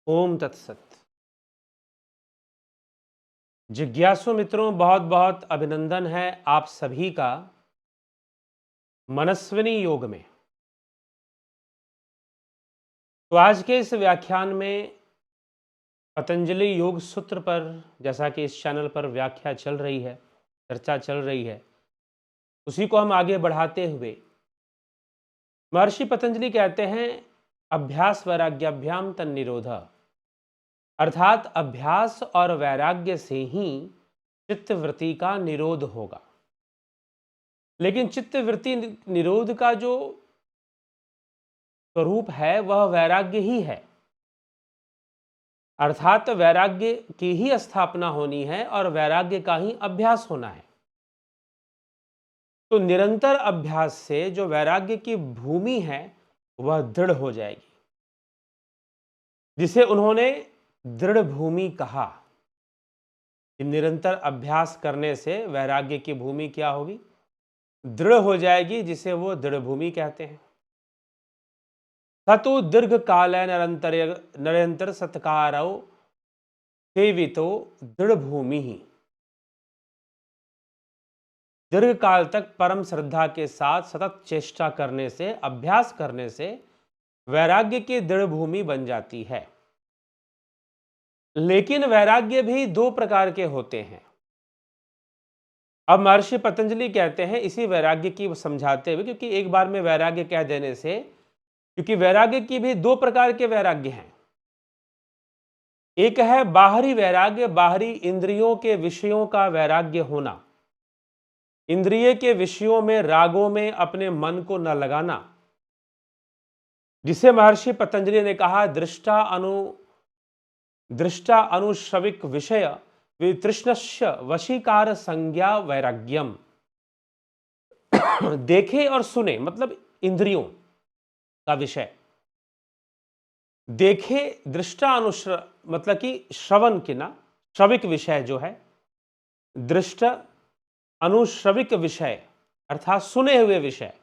ओम तत्सत। जिज्ञासु मित्रों, बहुत बहुत अभिनंदन है आप सभी का मनस्विनी योग में। तो आज के इस व्याख्यान में पतंजलि योग सूत्र पर, जैसा कि इस चैनल पर व्याख्या चल रही है, चर्चा चल रही है, उसी को हम आगे बढ़ाते हुए महर्षि पतंजलि कहते हैं अभ्यास वैराग्याभ्याम तन्निरोध, अर्थात अभ्यास और वैराग्य से ही चित्तवृत्ति का निरोध होगा। लेकिन चित्तवृत्ति निरोध का जो स्वरूप है वह वैराग्य ही है, अर्थात वैराग्य की ही स्थापना होनी है और वैराग्य का ही अभ्यास होना है। तो निरंतर अभ्यास से जो वैराग्य की भूमि है वह दृढ़ हो जाएगी, जिसे उन्होंने दृढ़ भूमि कहा। कि निरंतर अभ्यास करने से वैराग्य की भूमि क्या होगी? दृढ़ हो जाएगी, जिसे वो दृढ़ भूमि कहते हैं। सतु दीर्घ काल निरंतर सत्कारो सेवितो दृढ़ भूमि ही। दीर्घ काल तक परम श्रद्धा के साथ सतत चेष्टा करने से, अभ्यास करने से वैराग्य की दृढ़ भूमि बन जाती है। लेकिन वैराग्य भी दो प्रकार के होते हैं। अब महर्षि पतंजलि कहते हैं इसी वैराग्य की समझाते हुए, क्योंकि एक बार में वैराग्य कह देने से, क्योंकि वैराग्य की भी दो प्रकार के वैराग्य हैं। एक है बाहरी वैराग्य, बाहरी इंद्रियों के विषयों का वैराग्य होना, इंद्रिय के विषयों में, रागों में अपने मन को न लगाना, जिसे महर्षि पतंजलि ने कहा दृष्टा अनुश्रविक विषय वितृष्णस्य वशीकार संज्ञा वैराग्यम। देखे और सुने मतलब इंद्रियों का विषय, देखे दृष्टा मतलब कि श्रवण के ना, श्रविक विषय जो है, दृष्ट अनुश्रविक विषय अर्थात सुने हुए विषय,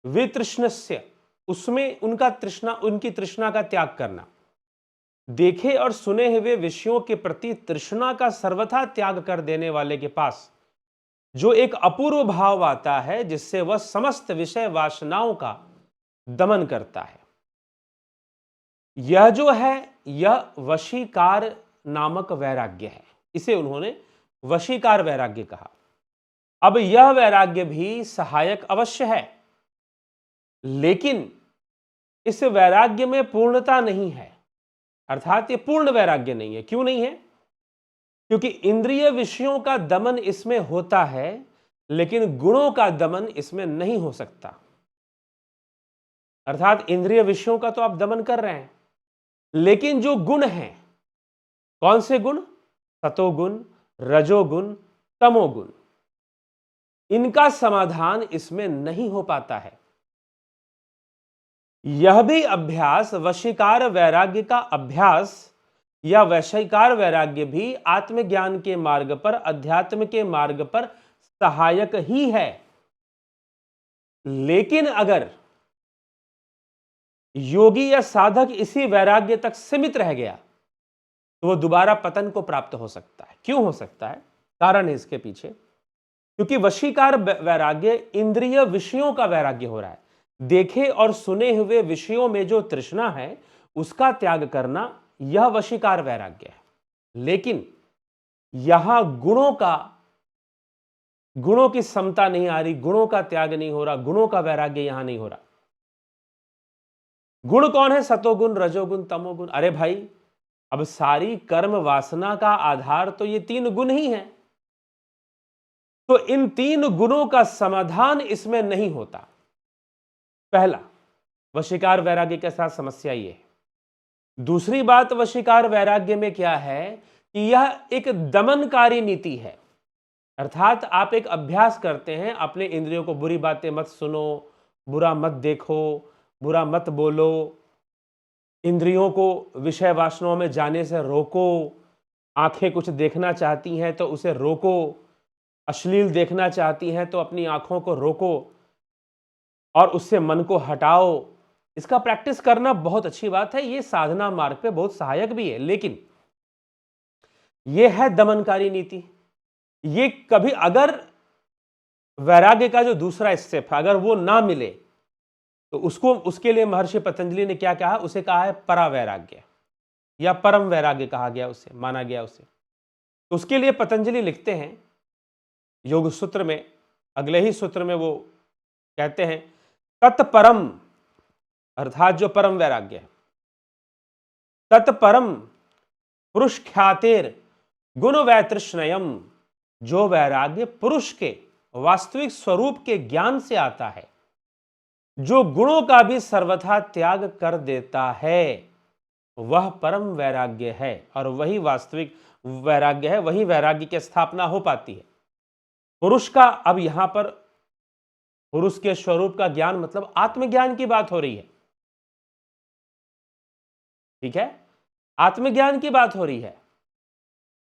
वितृष्णस्य उसमें उनकी तृष्णा का त्याग करना। देखे और सुने हुए विषयों के प्रति तृष्णा का सर्वथा त्याग कर देने वाले के पास जो एक अपूर्व भाव आता है, जिससे वह समस्त विषय वासनाओं का दमन करता है, यह जो है यह वशीकार नामक वैराग्य है। इसे उन्होंने वशीकार वैराग्य कहा। अब यह वैराग्य भी सहायक अवश्य है, लेकिन इस वैराग्य में पूर्णता नहीं है, अर्थात ये पूर्ण वैराग्य नहीं है। क्यों नहीं है? क्योंकि इंद्रिय विषयों का दमन इसमें होता है, लेकिन गुणों का दमन इसमें नहीं हो सकता। अर्थात इंद्रिय विषयों का तो आप दमन कर रहे हैं, लेकिन जो गुण हैं, कौन से गुण? सतोगुण, रजोगुण, तमोगुण, इनका समाधान इसमें नहीं हो पाता है। यह भी अभ्यास, वशीकार वैराग्य का अभ्यास या वशीकार वैराग्य भी आत्मज्ञान के मार्ग पर, अध्यात्म के मार्ग पर सहायक ही है। लेकिन अगर योगी या साधक इसी वैराग्य तक सीमित रह गया तो वह दोबारा पतन को प्राप्त हो सकता है। क्यों हो सकता है? कारण है इसके पीछे, क्योंकि वशीकार वैराग्य इंद्रिय विषयों का वैराग्य हो रहा है। देखे और सुने हुए विषयों में जो तृष्णा है उसका त्याग करना, यह वशीकार वैराग्य है। लेकिन यहां गुणों की समता नहीं आ रही, गुणों का त्याग नहीं हो रहा, गुणों का वैराग्य यहां नहीं हो रहा। गुण कौन है? सतोगुण, रजोगुण, तमोगुण। अरे भाई, अब सारी कर्म वासना का आधार तो ये तीन गुण ही हैं। तो इन तीन गुणों का समाधान इसमें नहीं होता। पहला, वशीकार वैराग्य के साथ समस्या ये है। दूसरी बात, वशीकार वैराग्य में क्या है कि यह एक दमनकारी नीति है। अर्थात आप एक अभ्यास करते हैं, अपने इंद्रियों को बुरी बातें मत सुनो, बुरा मत देखो, बुरा मत बोलो, इंद्रियों को विषय वासनाओं में जाने से रोको, आंखें कुछ देखना चाहती हैं तो उसे रोको, अश्लील देखना चाहती हैं तो अपनी आंखों को रोको और उससे मन को हटाओ। इसका प्रैक्टिस करना बहुत अच्छी बात है, ये साधना मार्ग पे बहुत सहायक भी है, लेकिन ये है दमनकारी नीति। ये कभी अगर वैराग्य का जो दूसरा स्टेप है अगर वो ना मिले तो उसको उसके लिए महर्षि पतंजलि ने क्या कहा, उसे कहा है परावैराग्य या परम वैराग्य कहा गया, उसे माना गया उसे। तो उसके लिए पतंजलि लिखते हैं योग सूत्र में, अगले ही सूत्र में वो कहते हैं तत्परम, अर्थात जो परम वैराग्य है, तत्परम पुरुष ख्यातेर गुण वैतृष्णयम, जो वैराग्य पुरुष के वास्तविक स्वरूप के ज्ञान से आता है, जो गुणों का भी सर्वथा त्याग कर देता है, वह परम वैराग्य है और वही वास्तविक वैराग्य है, वही वैराग्य की स्थापना हो पाती है। पुरुष का, अब यहां पर पुरुष के स्वरूप का ज्ञान मतलब आत्मज्ञान की बात हो रही है, ठीक है, आत्मज्ञान की बात हो रही है।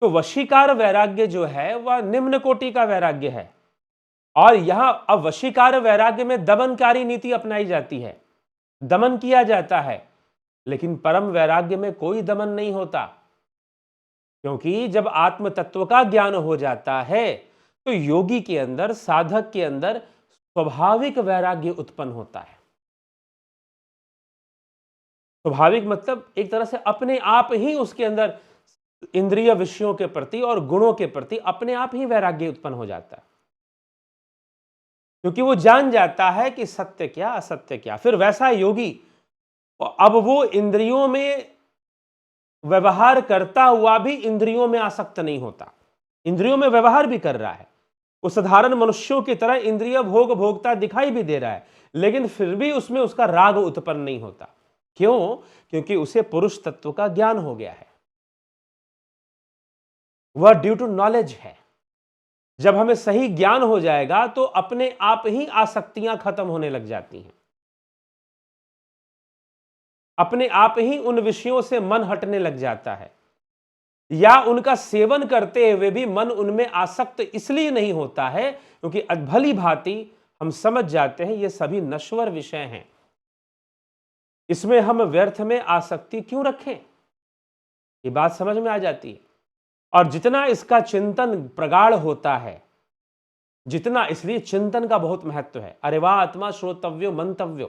तो वशीकार वैराग्य जो है वह निम्न कोटि का वैराग्य है, और यहां अब वशीकार वैराग्य में दमनकारी नीति अपनाई जाती है, दमन किया जाता है, लेकिन परम वैराग्य में कोई दमन नहीं होता, क्योंकि जब आत्म तत्व का ज्ञान हो जाता है तो योगी के अंदर, साधक के अंदर स्वाभाविक वैराग्य उत्पन्न होता है। स्वाभाविक मतलब एक तरह से अपने आप ही उसके अंदर इंद्रिय विषयों के प्रति और गुणों के प्रति अपने आप ही वैराग्य उत्पन्न हो जाता है, क्योंकि वो जान जाता है कि सत्य क्या असत्य क्या। फिर वैसा योगी अब वो इंद्रियों में व्यवहार करता हुआ भी इंद्रियों में आसक्त नहीं होता, इंद्रियों में व्यवहार भी कर रहा है, वो साधारण मनुष्यों की तरह इंद्रिय भोग भोगता दिखाई भी दे रहा है, लेकिन फिर भी उसमें उसका राग उत्पन्न नहीं होता। क्यों? क्योंकि उसे पुरुष तत्व का ज्ञान हो गया है, वह ड्यू टू नॉलेज है। जब हमें सही ज्ञान हो जाएगा तो अपने आप ही आसक्तियां खत्म होने लग जाती हैं, अपने आप ही उन विषयों से मन हटने लग जाता है, या उनका सेवन करते हुए भी मन उनमें आसक्त इसलिए नहीं होता है क्योंकि भली भांति हम समझ जाते हैं ये सभी नश्वर विषय हैं, इसमें हम व्यर्थ में आसक्ति क्यों रखें, ये बात समझ में आ जाती है। और जितना इसका चिंतन प्रगाढ़ होता है, जितना, इसलिए चिंतन का बहुत महत्व है। अरे वाह आत्मा श्रोतव्यो मंतव्यो,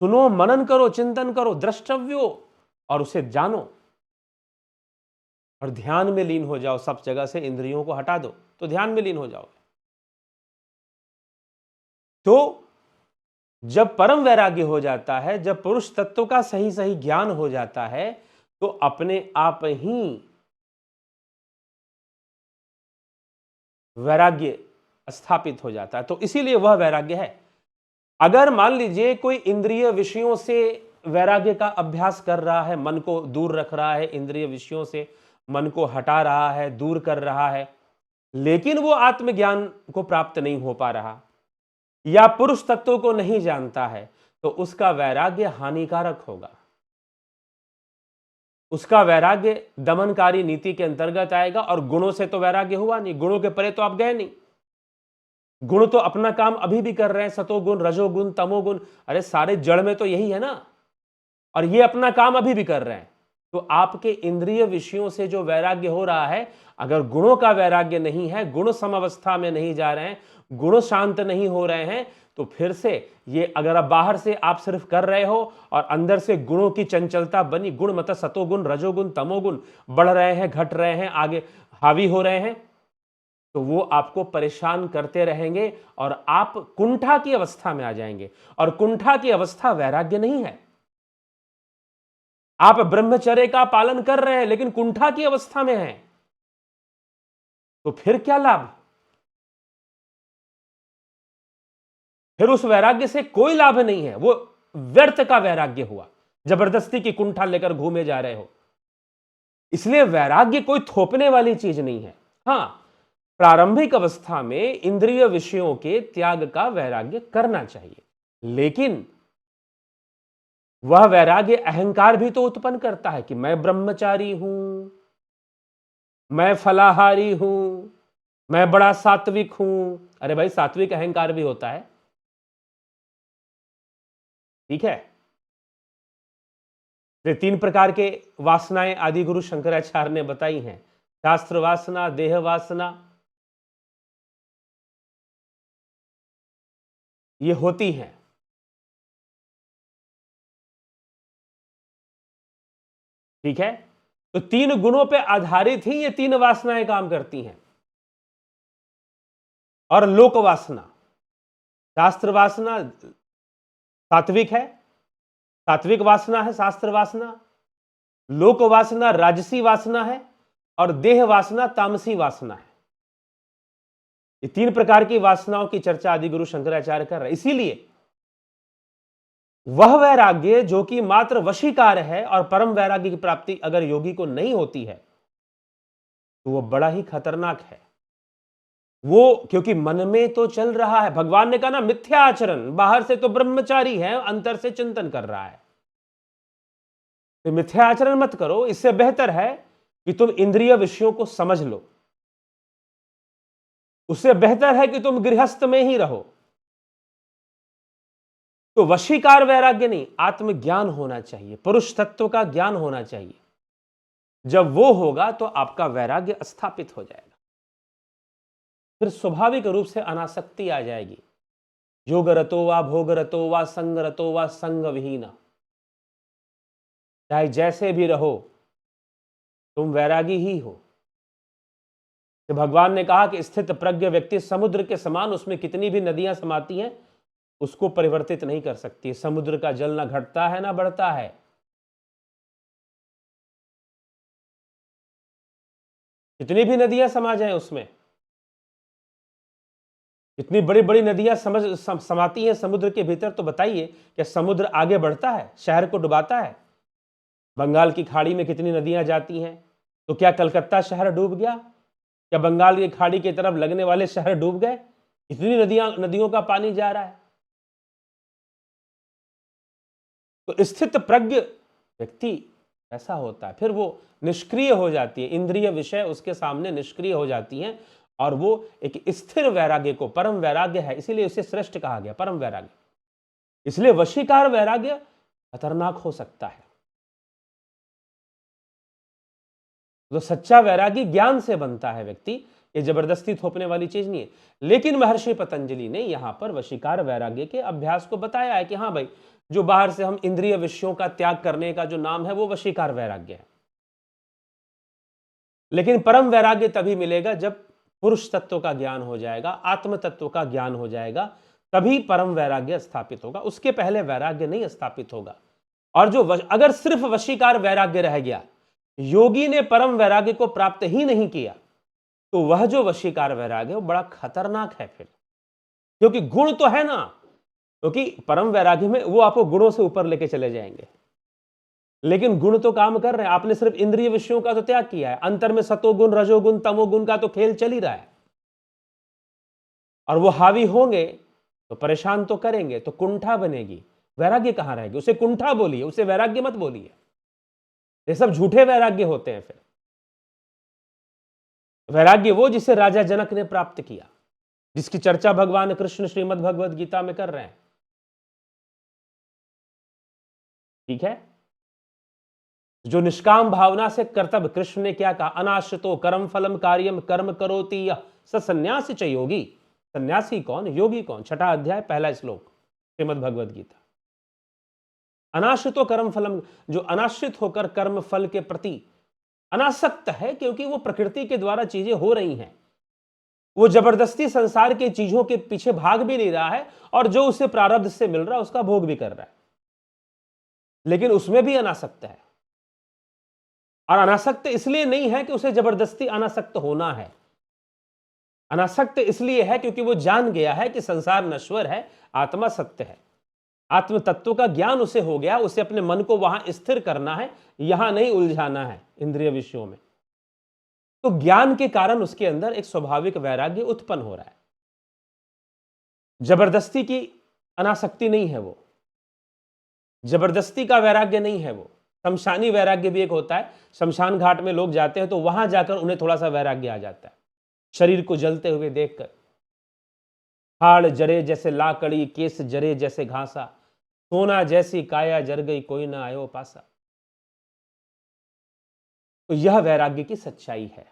सुनो, मनन करो, चिंतन करो, द्रष्टव्यो, और उसे जानो और ध्यान में लीन हो जाओ। सब जगह से इंद्रियों को हटा दो तो ध्यान में लीन हो जाओगे। तो जब परम वैराग्य हो जाता है, जब पुरुष तत्व का सही सही ज्ञान हो जाता है, तो अपने आप ही वैराग्य स्थापित हो जाता है। तो इसीलिए वह वैराग्य है। अगर मान लीजिए कोई इंद्रिय विषयों से वैराग्य का अभ्यास कर रहा है, मन को दूर रख रहा है, इंद्रिय विषयों से मन को हटा रहा है, दूर कर रहा है, लेकिन वो आत्मज्ञान को प्राप्त नहीं हो पा रहा या पुरुष तत्व को नहीं जानता है, तो उसका वैराग्य हानिकारक होगा। उसका वैराग्य दमनकारी नीति के अंतर्गत आएगा। और गुणों से तो वैराग्य हुआ नहीं, गुणों के परे तो आप गए नहीं, गुण तो अपना काम अभी भी कर रहे हैं, सतोगुण, रजोगुण, तमोगुण, अरे सारे जड़ में तो यही है ना, और ये अपना काम अभी भी कर रहे हैं। तो आपके इंद्रिय विषयों से जो वैराग्य हो रहा है, अगर गुणों का वैराग्य नहीं है, गुण समावस्था में नहीं जा रहे हैं, गुण शांत नहीं हो रहे हैं, तो फिर से ये, अगर आप बाहर से आप सिर्फ कर रहे हो और अंदर से गुणों की चंचलता बनी, गुण मतलब सतोगुण, रजोगुण, तमोगुण बढ़ रहे हैं, घट रहे हैं, आगे हावी हो रहे हैं, तो वो आपको परेशान करते रहेंगे और आप कुंठा की अवस्था में आ जाएंगे। और कुंठा की अवस्था वैराग्य नहीं है। आप ब्रह्मचर्य का पालन कर रहे हैं लेकिन कुंठा की अवस्था में हैं, तो फिर क्या लाभ? फिर उस वैराग्य से कोई लाभ नहीं है, वो व्यर्थ का वैराग्य हुआ, जबरदस्ती की कुंठा लेकर घूमे जा रहे हो। इसलिए वैराग्य कोई थोपने वाली चीज नहीं है। हां, प्रारंभिक अवस्था में इंद्रिय विषयों के त्याग का वैराग्य करना चाहिए, लेकिन वह वैराग्य अहंकार भी तो उत्पन्न करता है कि मैं ब्रह्मचारी हूं, मैं फलाहारी हूं, मैं बड़ा सात्विक हूं। अरे भाई, सात्विक अहंकार भी होता है। ठीक है। ये 3 प्रकार के वासनाएं आदि गुरु शंकराचार्य ने बताई हैं, शास्त्र वासना, देह वासना, ये होती हैं। ठीक है, तो 3 गुणों पे आधारित ही ये 3 वासनाएं काम करती हैं। और लोक वासना, शास्त्र वासना सात्विक है, सात्विक वासना है शास्त्र वासना, लोक वासना राजसी वासना है, और देह वासना तामसी वासना है। ये 3 प्रकार की वासनाओं की चर्चा आदि गुरु शंकराचार्य कर रहे हैं। इसीलिए वह वैराग्य जो कि मात्र वशीकार है और परम वैराग्य की प्राप्ति अगर योगी को नहीं होती है तो वो बड़ा ही खतरनाक है। वो क्योंकि मन में तो चल रहा है, भगवान ने कहा ना मिथ्या आचरण, बाहर से तो ब्रह्मचारी है, अंतर से चिंतन कर रहा है। तो मिथ्या आचरण मत करो, इससे बेहतर है कि तुम इंद्रिय विषयों को समझ लो। उससे बेहतर है कि तुम गृहस्थ में ही रहो। तो वशीकार वैराग्य नहीं, आत्मज्ञान होना चाहिए, पुरुष तत्व का ज्ञान होना चाहिए। जब वो होगा तो आपका वैराग्य स्थापित हो जाएगा, फिर स्वाभाविक रूप से अनासक्ति आ जाएगी। योग रतो वा भोग रतो वा संग रतो वा संग विहीन, चाहे जैसे भी रहो तुम वैरागी ही हो। तो भगवान ने कहा कि स्थित प्रज्ञ व्यक्ति समुद्र के समान, उसमें कितनी भी नदियां समाती हैं उसको परिवर्तित नहीं कर सकती। समुद्र का जल ना घटता है ना बढ़ता है। कितनी भी नदियां समा जाएं उसमें, इतनी बड़ी बड़ी नदियां समाती हैं समुद्र के भीतर, तो बताइए क्या समुद्र आगे बढ़ता है, शहर को डुबाता है? बंगाल की खाड़ी में कितनी नदियां जाती हैं, तो क्या कलकत्ता शहर डूब गया? क्या बंगाल की खाड़ी की तरफ लगने वाले शहर डूब गए? इतनी नदियों का पानी जा रहा है। तो स्थित प्रज्ञ व्यक्ति ऐसा होता है, फिर वो निष्क्रिय हो जाती है, इंद्रिय विषय उसके सामने निष्क्रिय हो जाती हैं, और वो एक स्थिर वैराग्य को, परम वैराग्य है, इसीलिए उसे श्रेष्ठ कहा गया, परम वैराग्य। इसलिए वशीकार वैराग्य खतरनाक हो सकता है। तो सच्चा वैरागी ज्ञान से बनता है व्यक्ति, ये जबरदस्ती थोपने वाली चीज नहीं है। लेकिन महर्षि पतंजलि ने यहां पर वशीकार वैराग्य के अभ्यास को बताया है कि हाँ भाई, जो बाहर से हम इंद्रिय विषयों का त्याग करने का जो नाम है वो वशीकार वैराग्य है। लेकिन परम वैराग्य तभी मिलेगा जब पुरुष तत्व का ज्ञान हो जाएगा, आत्म तत्व का ज्ञान हो जाएगा, तभी परम वैराग्य स्थापित होगा। उसके पहले वैराग्य नहीं स्थापित होगा। और जो अगर सिर्फ वशीकार वैराग्य रह गया, योगी ने परम वैराग्य को प्राप्त ही नहीं किया, तो वह जो वशीकार वैराग्य है वो बड़ा खतरनाक है फिर। क्योंकि गुण तो है ना, क्योंकि परम वैराग्य में वो आपको गुणों से ऊपर लेके चले जाएंगे, लेकिन गुण तो काम कर रहे हैं। आपने सिर्फ इंद्रिय विषयों का तो त्याग किया है, अंतर में सतोगुण रजोगुण तमोगुण का तो खेल चल ही रहा है, और वो हावी होंगे तो परेशान तो करेंगे, तो कुंठा बनेगी, वैराग्य कहां रहेगी? उसे कुंठा बोलिए, उसे वैराग्य मत बोलिए। ये सब झूठे वैराग्य होते हैं। फिर वैराग्य वो जिसे राजा जनक ने प्राप्त किया, जिसकी चर्चा भगवान कृष्ण श्रीमद् भगवद गीता में कर रहे हैं। ठीक है, जो निष्काम भावना से कर्तव्य, कृष्ण ने क्या कहा? अनाश्रितो कर्म फलम कार्यम कर्म करोति यह स सन्यासी च योगी। सन्यासी कौन, योगी कौन? 6वां अध्याय 1 श्लोक श्रीमद् भगवद गीता। अनाश्रितो कर्म फलम, जो अनाश्रित होकर कर्म फल के प्रति अनासक्त है, क्योंकि वो प्रकृति के द्वारा चीजें हो रही हैं, वो जबरदस्ती संसार के चीजों के पीछे भाग भी नहीं रहा है, और जो उसे प्रारब्ध से मिल रहा है उसका भोग भी कर रहा है, लेकिन उसमें भी अनासक्त है। और अनासक्त इसलिए नहीं है कि उसे जबरदस्ती अनासक्त होना है। अनासक्त इसलिए है क्योंकि वो जान गया है कि संसार नश्वर है, आत्मा सत्य है। आत्म तत्व का ज्ञान उसे हो गया, उसे अपने मन को वहां स्थिर करना है, यहां नहीं उलझाना है इंद्रिय विषयों में। तो ज्ञान के कारण उसके अंदर एक स्वाभाविक वैराग्य उत्पन्न हो रहा है। जबरदस्ती की अनासक्ति नहीं है वो, जबरदस्ती का वैराग्य नहीं है वो। शमशानी वैराग्य भी एक होता है। शमशान घाट में लोग जाते हैं तो वहां जाकर उन्हें थोड़ा सा वैराग्य आ जाता है, शरीर को जलते हुए देखकर। हाड़ जरे जैसे लाकड़ी, केस जरे जैसे घासा, सोना जैसी काया जर गई कोई ना आयो पासा। तो यह वैराग्य की सच्चाई है।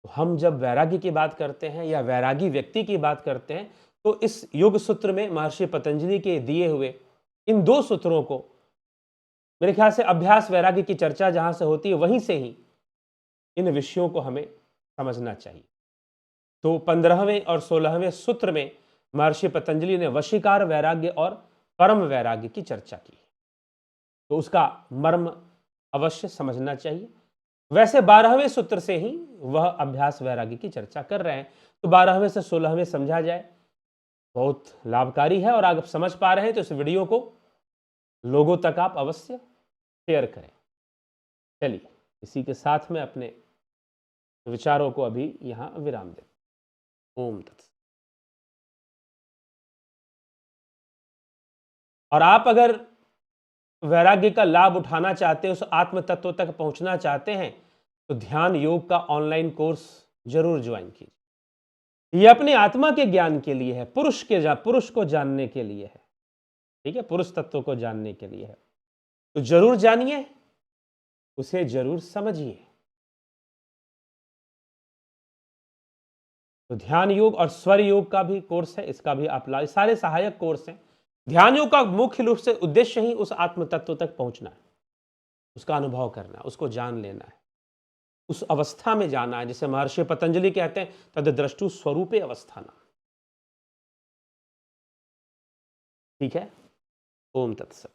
तो हम जब वैराग्य की बात करते हैं या वैरागी व्यक्ति की बात करते हैं, तो इस योग सूत्र में महर्षि पतंजलि के दिए हुए इन 2 सूत्रों को, मेरे ख्याल से अभ्यास वैराग्य की चर्चा जहां से होती है वहीं से ही इन विषयों को हमें समझना चाहिए। तो 15वें और 16वें सूत्र में महर्षि पतंजलि ने वशीकार वैराग्य और परम वैराग्य की चर्चा की, तो उसका मर्म अवश्य समझना चाहिए। वैसे 12वें सूत्र से ही वह अभ्यास वैराग्य की चर्चा कर रहे हैं, तो 12वें से 16वें समझा जाए, बहुत लाभकारी है। और आप समझ पा रहे हैं तो इस वीडियो को लोगों तक आप अवश्य शेयर करें। चलिए, इसी के साथ में अपने विचारों को अभी यहां विराम दें। ओम तत्सत। और आप अगर वैराग्य का लाभ उठाना चाहते हैं, उस आत्म तत्व तक पहुंचना चाहते हैं, तो ध्यान योग का ऑनलाइन कोर्स जरूर ज्वाइन कीजिए। यह अपनी आत्मा के ज्ञान के लिए है, पुरुष को जानने के लिए है, ठीक है, पुरुष तत्व को जानने के लिए है। तो जरूर जानिए, उसे जरूर समझिए। तो ध्यान योग और स्वर योग का भी कोर्स है, इसका भी आप सारे सहायक कोर्स हैं। ध्यान योग का मुख्य रूप से उद्देश्य ही उस आत्म तत्व तक पहुंचना है, उसका अनुभव करना है, उसको जान लेना है, उस अवस्था में जाना है, जिसे महर्षि पतंजलि कहते हैं तद द्रष्टु स्वरूपे अवस्थाना। ठीक है। ओम तत्सत।